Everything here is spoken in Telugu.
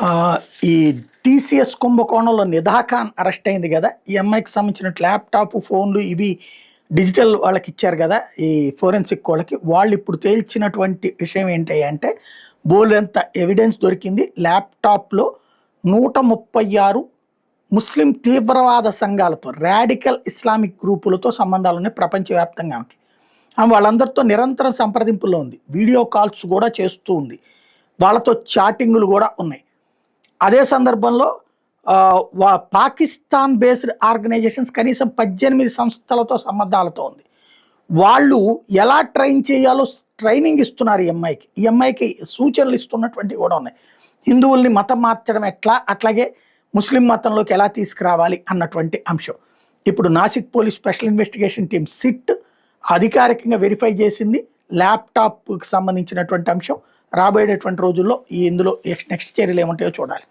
ఆహ్, ఈ టీసీఎస్ కుంభకోణంలో నిధా ఖాన్ అరెస్ట్ అయింది గదా! ఈ అమ్మాయికి సంబంధించిన ల్యాప్‌టాప్, ఫోన్‌లు ఇవి డిజిటల్ వాళ్ళకిచ్చారు గదా! ఈ ఫోరెన్సిక్ వాళ్ళకి. వాళ్ళిప్పుడు తేల్చినటువంటి విషయం ఏంటి అంటే, బోలెడంత ఎవిడెన్స్ దొరికింది. ల్యాప్‌టాప్‌లో 136 ముస్లిం తీవ్రవాద సంఘాలతో, రాడికల్ ఇస్లామిక్ గ్రూపులతో సంబంధాలున్నాయి ప్రపంచవ్యాప్తంగా ఆమెకి. ఆమె వాళ్ళందరితో నిరంతరం సంప్రదింపుల్లో ఉంది. వీడియో కాల్స్ గూడా చేస్తూ ఉంది. వాళ్ళతో చాటింగులు గూడా ఉన్నాయి. అదే సందర్భంలో పాకిస్తాన్ బేస్డ్ ఆర్గనైజేషన్స్ కనీసం 18 సంస్థలతో సంబంధాలతో ఉంది. వాళ్ళు ఎలా ట్రైన్ చేయాలో ట్రైనింగ్ ఇస్తున్నారు ఈ అమ్మాయికి. ఈ అమ్మాయికి సూచనలు ఇస్తున్నటువంటివి కూడా ఉన్నాయి. హిందువుల్ని మతం మార్చడం ఎట్లా, అట్లాగే ముస్లిం మతంలోకి ఎలా తీసుకురావాలి అన్నటువంటి అంశం. ఇప్పుడు Nasik police special investigation team SIT అధికారికంగా వెరిఫై చేసింది. ల్యాప్టాప్కి సంబంధించినటువంటి అంశం రాబోయేటటువంటి రోజుల్లో ఇందులో నెక్స్ట్ చర్యలు ఏముంటాయో చూడాలి.